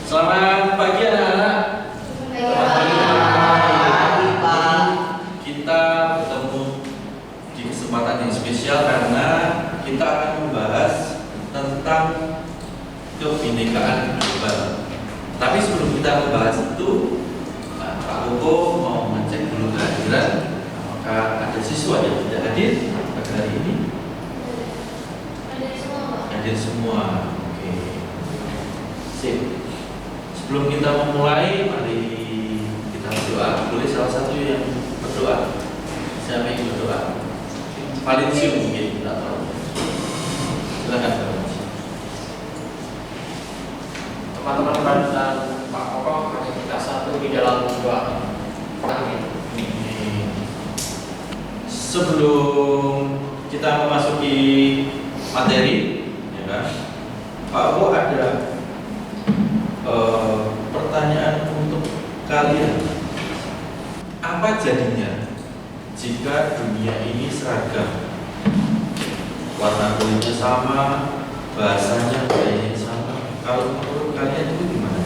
Selamat pagi anak-anak. Pagi, Pak. Kita bertemu di kesempatan yang spesial karena kita akan membahas tentang kebinekaan global. Tapi sebelum kita membahas itu, Pak Koko mau mengecek dulu kehadiran. Apakah ada siswa yang tidak hadir pada hari ini? Hadir semua. Oke. Sip. Sebelum kita memulai, mari kita berdoa. Boleh salah satu yang berdoa? Siapa yang berdoa? Valencio mungkin, tidak tahu. Silakan Valencio. Teman-teman dan Pak Koko, mari kita satu di dalam doa. Amin. Sebelum kita memasuki materi, ya kan? Pak Koko ada pertanyaan untuk kalian. Apa jadinya jika dunia ini seragam? Warna kulitnya sama, bahasanya kayaknya sama. Kalau menurut kalian itu gimana?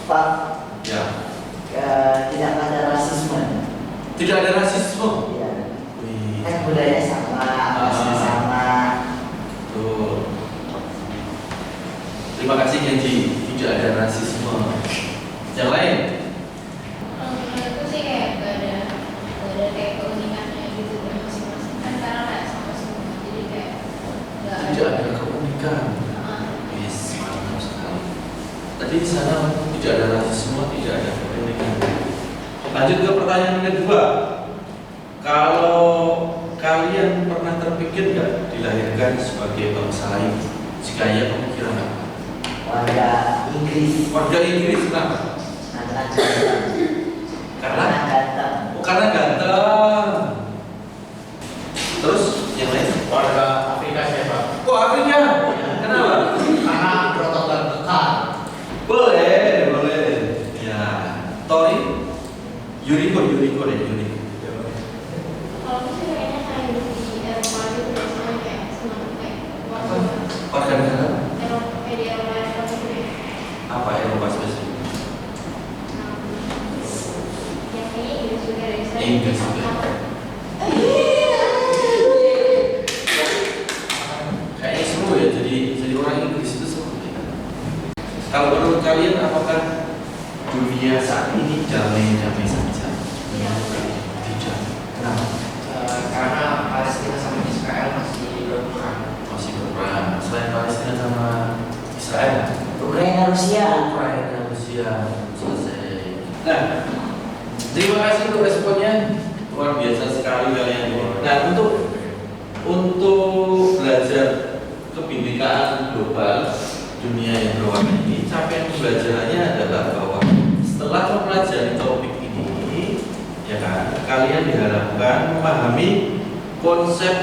Pak, Ya, tidak ada rasisme. tidak ada rasisme. Ya, Wih, kan budaya sama, bahasa sama. betul. Terima kasih Kenji. Tidak ada rasisme. Yang lain? Menurutku sih kayak gak ada kayak keunikannya gitu dari masing-masing kan karena kayak sama semua jadi kayak gak Tidak ada. ada keunikan. Ah, Yes, mantap sekali. Tadi di sana tidak ada rasisme, tidak ada keunikan. Lanjut ke pertanyaan kedua. Kalau kalian pernah terpikir nggak dilahirkan sebagai bangsa lain? Jika ya, pemikiran apa? Warga Inggris. Warga Inggris kenapa? Karena ganteng. Karena ganteng. oh, karena ganteng. Terus yang lain? Warga Afrika siapa? Kok Afrika? Kenapa? Karena protokol kekal. Boleh, boleh. Ya, Tori, Yuriko deh, Yuriko. kalau aku sih kayaknya kayak di Eropa gitu biasanya kayak senang kayak Warga negara Eropa kayak di Eropa gitu ya. apa Eropa spesifik? Ya kayaknya Inggris juga dari saya. Inggris juga. Kayaknya seru ya, jadi orang Inggris itu seru. Kalau menurut kalian apakah dunia saat ini damai-damai saja? Tidak. Kenapa? Karena Palestina sama Israel masih berperang. Masih berperang. Selain Palestina sama Israel, Ukraina, Rusia. Ukraina, Rusia selesai. Nah, terima kasih untuk responnya. Luar biasa sekali kalian. Nah, untuk belajar kebinekaan global dunia yang berwarna ini, capaian pembelajarannya adalah bahwa setelah mempelajari topik ini, ya kan, kalian diharapkan memahami konsep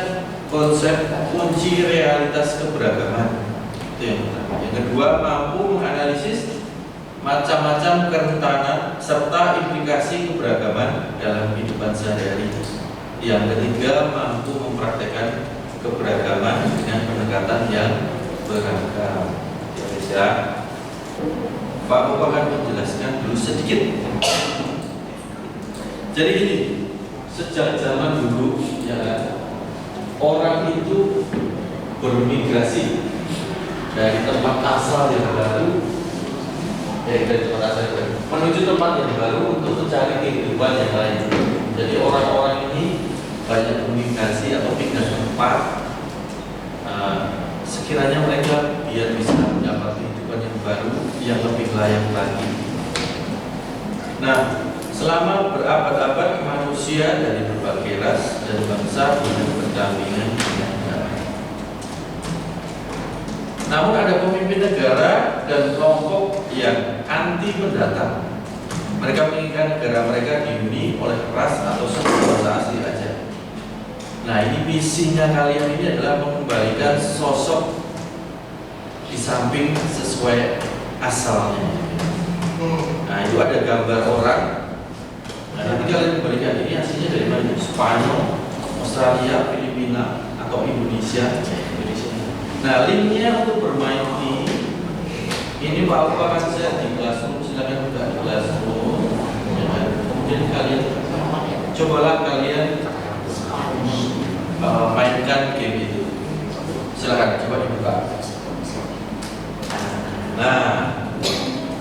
kunci realitas keberagaman. Itu yang pertama. Yang kedua, mampu menganalisis macam-macam kerentanan serta implikasi keberagaman dalam kehidupan sehari-hari. Yang ketiga, mampu mempraktekkan keberagaman dengan pendekatan yang beragam. Ya, Pak Koko akan menjelaskan dulu sedikit. Jadi gini, sejak zaman dulu, ya kan, orang itu bermigrasi dari tempat asal yang baru, dari tempat asal yang baru menuju tempat yang baru untuk mencari kehidupan yang lain. Jadi orang-orang ini banyak bermigrasi atau pindah tempat, sekiranya mereka biar bisa mendapat kehidupan yang baru yang lebih layak lagi. Nah, selama berabad-abad manusia dari berbagai ras dan bangsa hidup berdampingan dengan damai. Namun ada pemimpin negara dan kelompok yang anti pendatang. Mereka menginginkan negara mereka dihuni oleh ras atau suku bangsa asli aja. Nah, ini misinya kalian ini adalah mengembalikan sosok di samping sesuai asalnya. Nah, itu ada gambar orang. Nah, nanti kalian kembalikan ini aslinya dari mana? Spanyol, Australia, Filipina, atau Indonesia. Nah, linknya untuk bermain ini Ini Pak Aku akan share di Classroom, silakan buka di Classroom. Ya kan? Kemudian kalian cobalah kalian mainkan game itu. Silakan coba dibuka. Nah,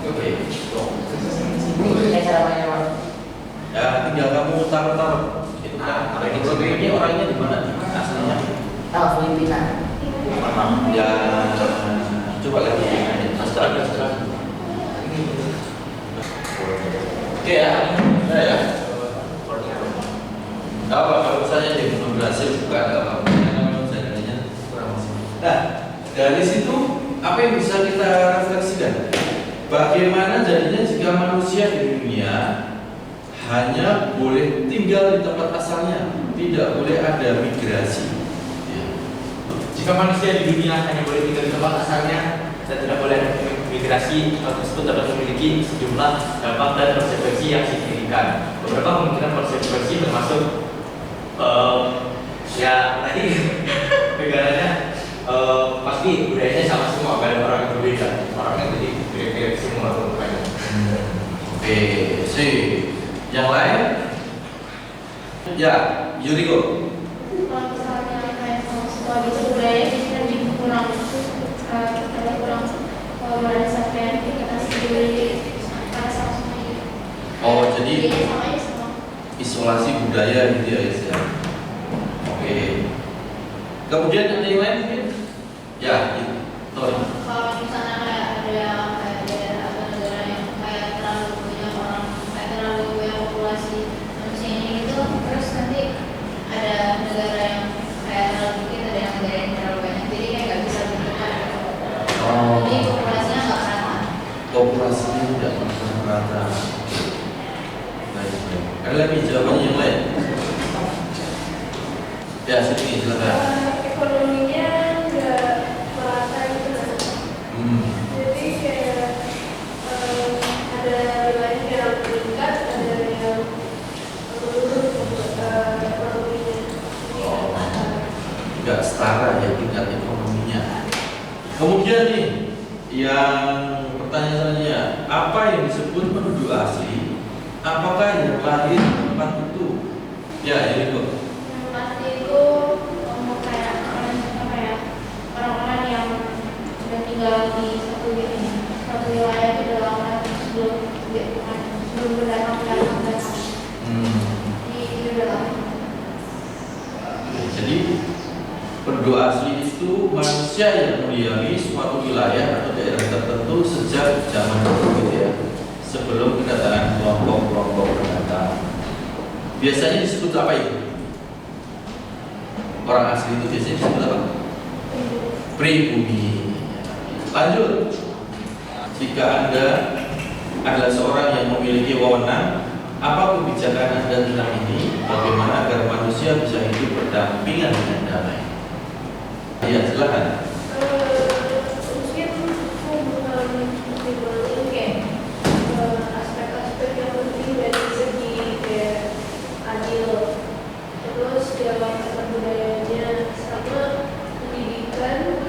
oke. Cara mainnya, Pak? Ya, tinggal kamu taruh-taruh. Itu kan. Ini orangnya di mana? Aslinya? Oh, Filipina. Ya, coba lagi. Oke ya, udah ya. Gak apa, kalau misalnya dia belum berhasil buka, gak apa-apa. Karena memang jaringannya kurang maksimal. Nah, dari situ apa yang bisa kita refleksikan? Bagaimana jadinya jika manusia di dunia hanya boleh tinggal di tempat asalnya, tidak boleh ada migrasi. Ya. Jika manusia di dunia hanya boleh tinggal di tempat asalnya dan tidak boleh migrasi, hal tersebut dapat memiliki sejumlah dampak dan konsekuensi yang signifikan. Beberapa kemungkinan konsekuensi termasuk ya tadi negaranya pasti budayanya sama semua, gak ada orang yang berbeda, orangnya jadi mirip-mirip semua rupanya. Oke, sih. Yang lain? Ya, Yuriko. Kalau misalnya kayak sama sekolah gitu budaya kita jadi kurang kalau sampai kita sendiri karena sama gitu. Oh, jadi sama aja sama. isolasi budaya gitu ya, guys ya. Oke. Kemudian ada yang lain mungkin? Ya, Tori. Kalau misalnya kayak ada negara yang kayak terlalu banyak orang, kayak terlalu banyak populasi manusianya gitu, terus nanti ada negara yang kayak terlalu dikit, ada yang negara yang terlalu banyak, jadi kayak nggak bisa bentukan. Oh, Jadi populasinya nggak rata. populasinya tidak merata. Baik, baik. Ada lagi jawabannya yang lain? Ya, sini silakan. Ekonominya nggak merata gitu kan. Jadi kayak ada wilayah yang meningkat, ada yang menurun ekonominya. Oh, nggak setara ya tingkat ekonominya. Kemudian nih, yang pertanyaan selanjutnya, apa yang disebut penduduk asli? Apakah yang lahir di tempat itu? Ya, jadi kok. Yang pasti itu kayak orang-orang yang sudah tinggal di satu wilayah itu udah lama sebelum berdatang. Itu udah lama. Jadi penduduk asli itu manusia yang mendiami suatu wilayah atau daerah tertentu sejak zaman dulu gitu ya, sebelum kedatangan kelompok-kelompok pendatang. Biasanya disebut apa itu? Orang asli itu biasanya disebut apa? Pribumi. Lanjut. Jika Anda adalah seorang yang memiliki wewenang, apa kebijakan Anda tentang ini? Bagaimana agar manusia bisa hidup berdampingan dengan damai? Ya, silakan. Mungkin dibanding kayak aspek-aspek yang penting dari segi kayak adil, terus dalam kebudayaannya sama pendidikan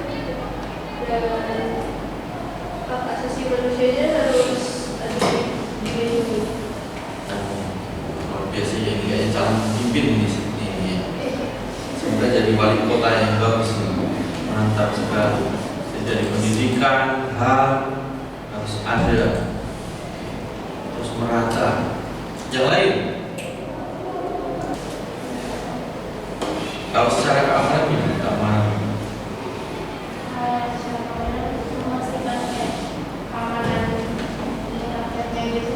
dan hak asasi manusianya harus ada dilindungi. Biasanya ini kayaknya calon pemimpin ini. Semoga jadi wali kota yang bagus, mantap sekali. Jadi pendidikan, hal harus ada, terus merata. Yang lain, kalau secara keamanan gimana? Keamanan. Memastikan kayak keamanan di rakyatnya gitu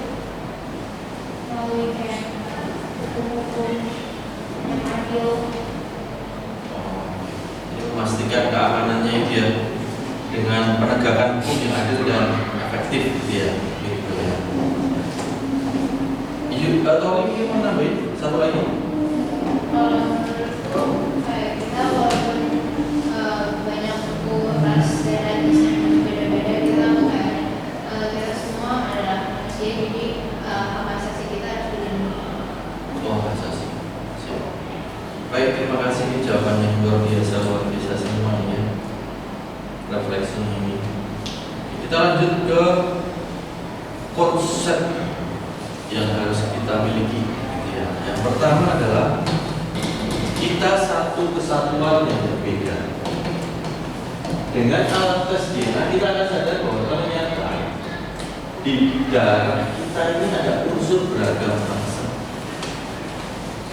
melalui kayak hukum-hukum yang adil. Jadi memastikan keamanannya itu ya dengan penegakan hukum yang adil dan efektif gitu ya. Gitu ya. Atau ini mau nambahin satu lagi? Kayak kita walaupun banyak suku, ras, dan etnis yang beda-beda, kita kayak kita semua adalah manusia, jadi hak asasi kita harus dilindungi. Oh, asasi. Siap. Baik, terima kasih. Ini jawabannya luar biasa semuanya. Refleksi ini. Kita lanjut ke konsep yang harus kita miliki. Ya, yang pertama adalah kita satu kesatuan yang berbeda. Dengan alat tes DNA kita akan sadar bahwa ternyata di darah kita ini ada unsur beragam bangsa.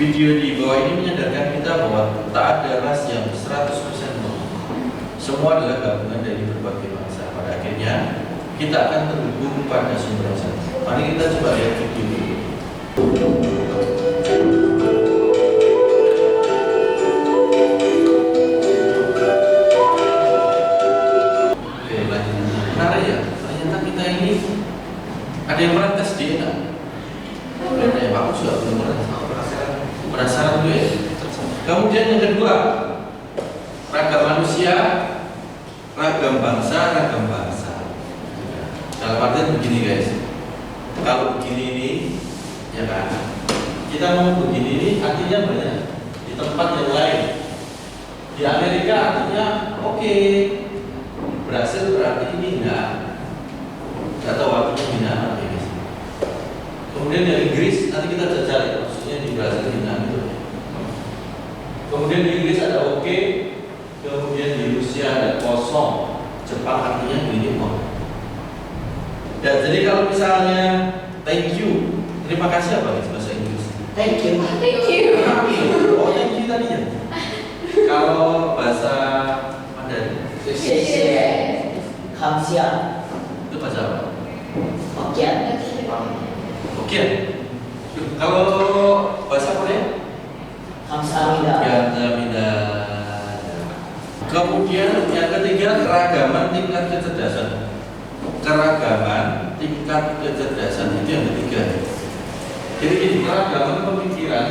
Video di bawah ini menyadarkan kita bahwa tak ada ras yang 100% normal. Semua adalah gabungan dari berbagai bangsa. Pada akhirnya kita akan terhubung pada sumber yang sama. Mari kita coba lihat video ini. Oke, lanjut. Menarik ya, ternyata kita ini ada yang pernah tes DNA. Dan ya, aku juga belum pernah. Penasaran dulu ya. Kemudian yang kedua, ragam manusia, ragam bangsa, ragam bangsa. Dalam artian begini guys, kalau begini ini, ya kan, kita mau begini ini artinya banyak. Di tempat yang lain, di Amerika artinya oke, Brasil berarti ini enggak tahu artinya binaan apa ya guys. Kemudian di Inggris nanti kita cari maksudnya di Brasil binaan itu. Kemudian di Inggris ada oke, kemudian di Rusia ada kosong, Jepang artinya begini kok. Dan jadi kalau misalnya thank you, terima kasih apa guys bahasa Inggris? Thank you. Thank you. Oh thank you tadinya. Kalau bahasa Mandarin Kamsia. itu bahasa apa? Oke. Oke. Kalau bahasa Korea? Kamsahamnida. Kamsahamnida. Kemudian yang ketiga keragaman tingkat kecerdasan. Keragaman tingkat kecerdasan itu yang ketiga. Jadi gini, keragaman pemikiran,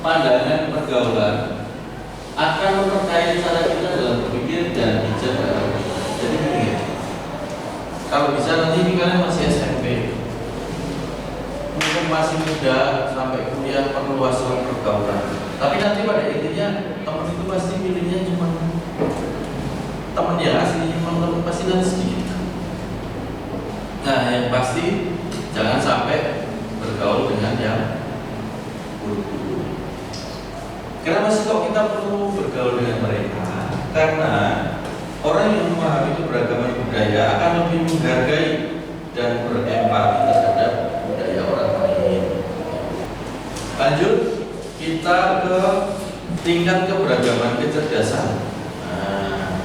pandangan, pergaulan akan memperkaya cara kita dalam berpikir dan bicara. Jadi gini, kalau bisa nanti ini kalian masih SMP, mungkin masih muda sampai kuliah perluas pergaulan. Tapi nanti pada intinya teman itu pasti pilihnya cuma teman yang aslinya teman pasti nanti sedikit. Nah yang pasti jangan sampai bergaul dengan yang buruk-buruk. Kenapa sih kok kita perlu bergaul dengan mereka? Karena orang yang memahami keberagaman budaya akan lebih menghargai dan berempati terhadap budaya orang lain. Lanjut, kita ke tingkat keberagaman kecerdasan. Nah,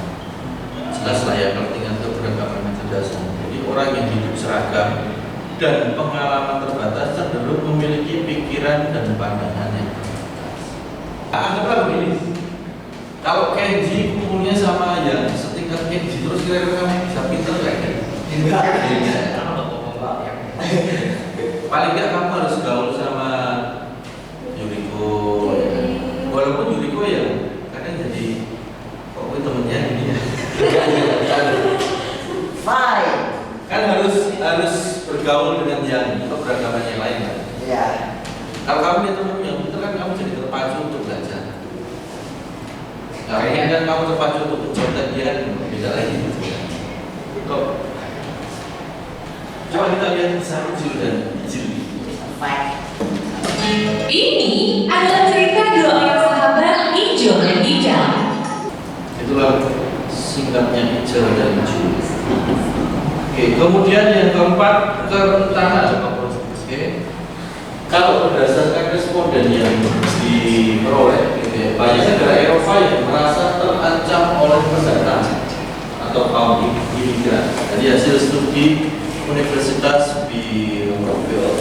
jelas lah ya kalau tingkat keberagaman kecerdasan. Jadi orang yang hidup seragam dan pengalaman terbatas cenderung memiliki pikiran dan pandangan yang terbatas. Anggaplah begini, kalau Kenji kumpulnya sama yang setingkat Kenji terus kira-kira kamu bisa pintar nggak kan? Enggak. Paling nggak kamu harus gaul sama Yuriko, ya kan? Walaupun Yuriko ya kadang jadi kok gue temennya ini ya. Fine. Kan harus bergaul dengan yang keberagaman yang lain kan? Ya. Kalau kamu dia temen yang pintar kan kamu jadi terpacu untuk belajar. Nah, ini kan kamu terpacu untuk mencontek dia beda lagi gitu ya. Kok? Coba kita lihat Sarjul dan Ijil. Fine. Ini adalah cerita dua orang sahabat Ijo dan Ijal. Itulah singkatnya Ijil dan Ijil. Oke, kemudian yang keempat kerentanan. Oke, kalau berdasarkan responden yang diperoleh, gitu ya, banyak negara Eropa yang merasa terancam oleh pendatang atau kaum imigran. Dari hasil studi Universitas Bielefeld.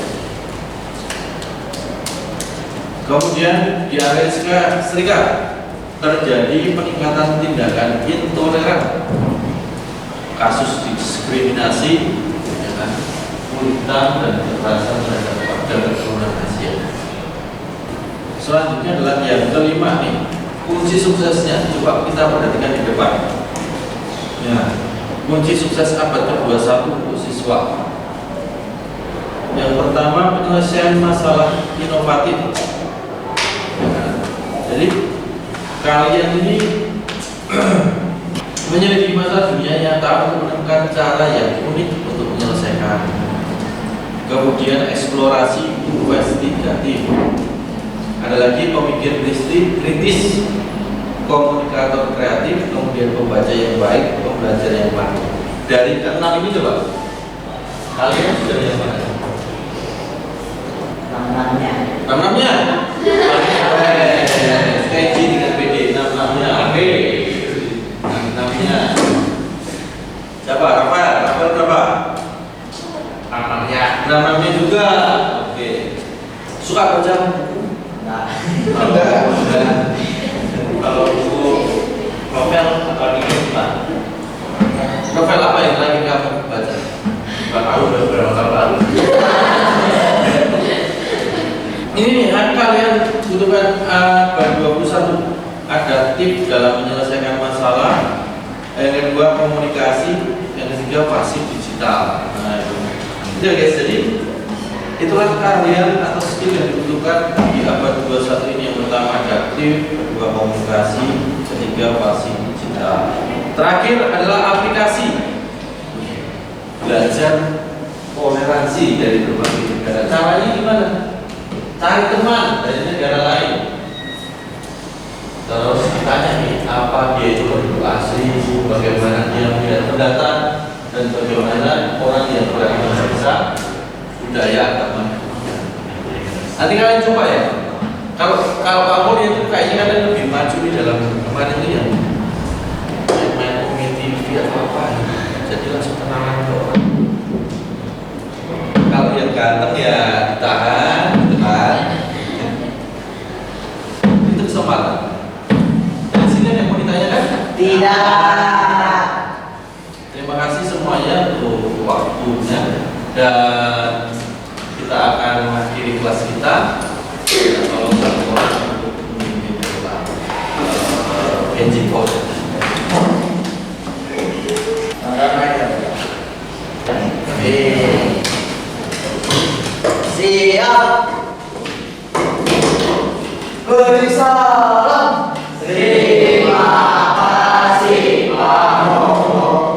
Kemudian di Amerika Serikat terjadi peningkatan tindakan intoleran, kasus diskriminasi, ya kan, puritan dan kekerasan terhadap warga keturunan Asia. Selanjutnya adalah yang kelima nih, kunci suksesnya. Coba kita perhatikan di depan. Ya, kunci sukses abad ke-21 untuk siswa. Yang pertama, penyelesaian masalah inovatif. Ya, jadi kalian ini menyelidiki masalah dunia nyata untuk menemukan cara yang unik untuk menyelesaikan. Kemudian eksplorasi investigatif. Ada lagi pemikir kritis, komunikator kreatif, kemudian pembaca yang baik, pembelajar yang baik. Dari keenam ini coba, kalian sudah yang mana? Namanya. Enam-enamnya? Sketchy dengan PD, enam-enamnya. Oke. Enam-enamnya. Siapa? Rafael berapa? Enam-enamnya juga. Oke. Suka baca buku? Enggak. Kalau buku novel atau dikit Pak? Novel apa yang lagi kamu baca? Nggak tahu udah berapa tahun lalu. Ini kalian butuhkan A21, ada tips dalam menyelesaikan masalah. Yang kedua komunikasi, yang ketiga pasif digital. Nah itu guys, jadi itulah kalian atau skill yang dibutuhkan di abad 21 ini. Yang pertama adaptif, kedua komunikasi, ketiga pasif digital. Terakhir adalah aplikasi. Belajar toleransi dari berbagai negara. Caranya gimana? Cari teman dari negara lain. Terus ditanya nih, apa dia itu penduduk asli, bagaimana dia melihat pendatang, dan bagaimana orang yang berbahasa budaya agama. Nanti kalian coba ya. Kalau kamu dia itu kayaknya kalian lebih maju di dalam kemarin itu ya. Main komedi TV atau apa ya. Jadi langsung kenalan ke orang. Kalau yang ganteng ya ditahan, gitu kan. Itu kesempatan. Dari sini ada yang mau ditanyakan? Tidak. Terima kasih semuanya untuk waktunya, dan kita akan mengakhiri kelas kita. Kalau satu orang untuk memimpin engine code. Siap. Berisah.